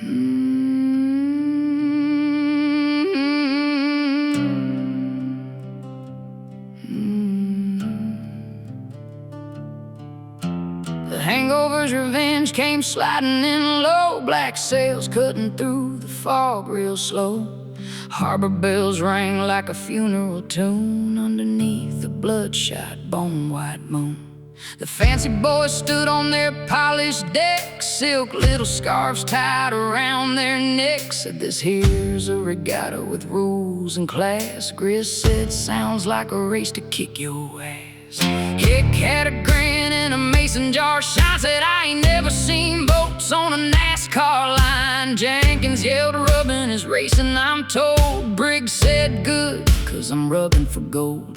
The hangover's revenge came sliding in low. Black sails cutting through the fog real slow. Harbor bells rang like a funeral tune underneath the bloodshot bone-white moon. The fancy boys stood on their polished decks, silk little scarves tied around their necks. Said, "This here's a regatta with rules and class." Griz said, "Sounds like a race to kick your ass." Hick had a grin and a mason jar shine. Said, "I ain't never seen boats on a Nascar line." Jenkins yelled, "Rubbing is racing, I'm told." Briggs said, "Good, 'cause I'm rubbing for gold."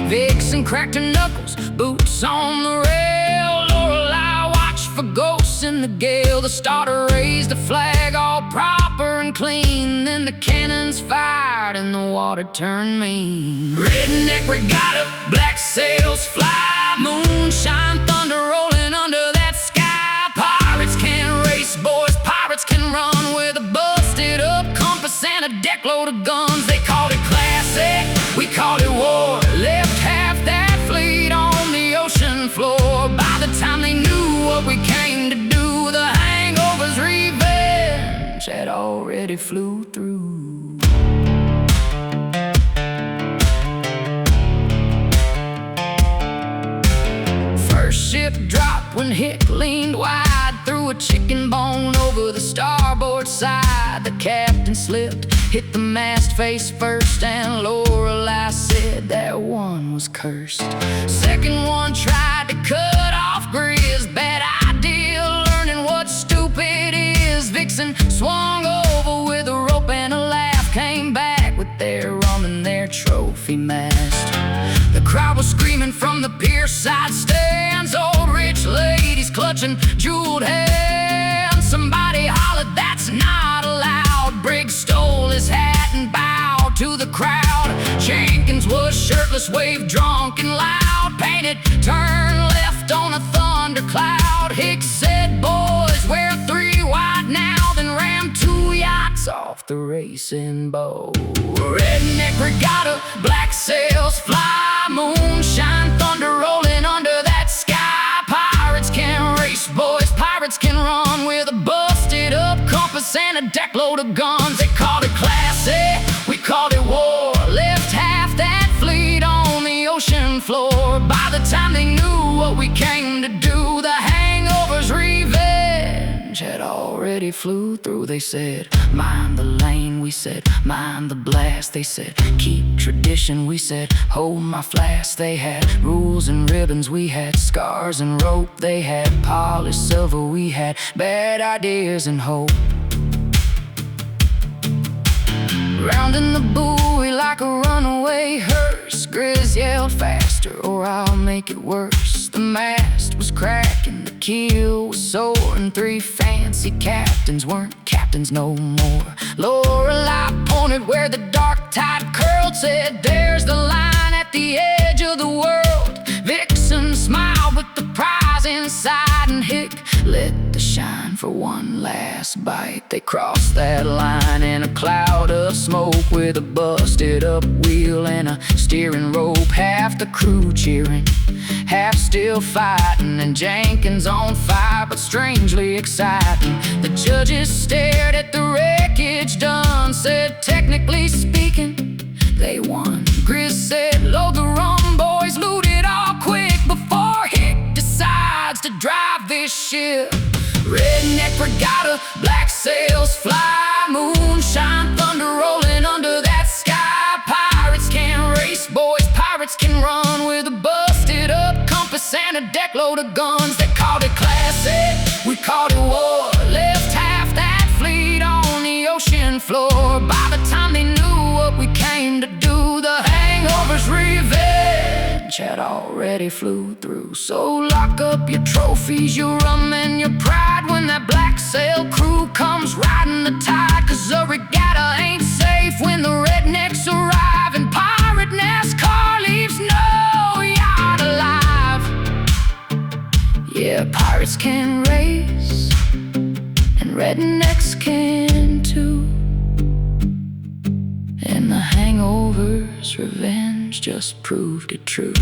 Vixen cracked her knuckles, boots on the rail. Lorelei watched for ghosts in the gale. The starter raised a flag all proper and clean. Then the cannons fired and the water turned mean. Redneck regatta, black sails fly, moonshine thunder rolling under that sky. Pirates can't race, boys, pirates can run with a busted up compass and a deck load of guns. They called it classic, we called it war. Left half that fleet on the ocean floor. By the time they knew what we came to do, the hangover's revenge had already flew through. First ship dropped when Hick leaned wide, threw a chicken bone over the starboard side. The captain slipped, hit the mast face first, and Lorelei said that one was cursed. Second one tried to cut off Griz, bad idea, learning what stupid is. Vixen swung over with a rope and a laugh, came back with their rum and their trophy mast. The crowd was screaming from the pier side stands, old rich ladies clutching jeweled hands. Somebody hollered, "That's not allowed." Briggs stole his hat and bowed to the crowd. Jenkins was shirtless, waved drunk and loud. Painted, turned left on a thundercloud. Hicks said, "Boys, we're 3 wide now," then rammed 2 yachts off the racing boat. Redneck regatta, black sails fly, moonshine thunder rolling under that sky. Pirates can't race, boys, pirates can run with a busted up compass and a deck load of guns. They called it classy, we called it war. Left half that fleet on the ocean floor. By the time they knew what we came to do, the hangover's revenge had already flew through. They said, "Mind the lane," we said, "Mind the blast." They said, "Keep tradition," we said, "Hold my flask." They had rules and ribbons, we had scars and rope. They had polished silver, we had bad ideas and hope. Rounding the buoy like a runaway hearse, Griz yelled, "Faster or I'll make it worse." The mast was cracking, the keel was sore, and 3 fancy captains weren't captains no more. Lorelei pointed where the dark tide curled, said, "There's the line at the edge of the world." Vixen smiled with the prize inside, and Hick lit the shine for one last bite. They crossed that line in a cloud of smoke with a busted up wheel and a steering rope. Half the crew cheering, half still fighting, and Jenkins on fire but strangely exciting. The judges stared at the wreckage done, said, "Technically speaking, they won." Griz said, "Load the rum, boys, loot it all quick before Hick decides to drive this ship." Redneck regatta, black sails fly, moonshine thunder rolling under that sky. Pirates can't race, boys, pirates can run with a busted up compass and a deck load of guns. They called it classy, we called it war. Left half that fleet on the ocean floor. By the time they knew what we came to do, the hangover's revenge had already flew through. So lock up your trophies, your rum and your pride, when that black sail crew comes riding the tide. 'Cause a regatta ain't safe when the rednecks arrive, and pirate Nascar leaves no yacht alive. Yeah, pirates can race and rednecks can Revenge just proved it true.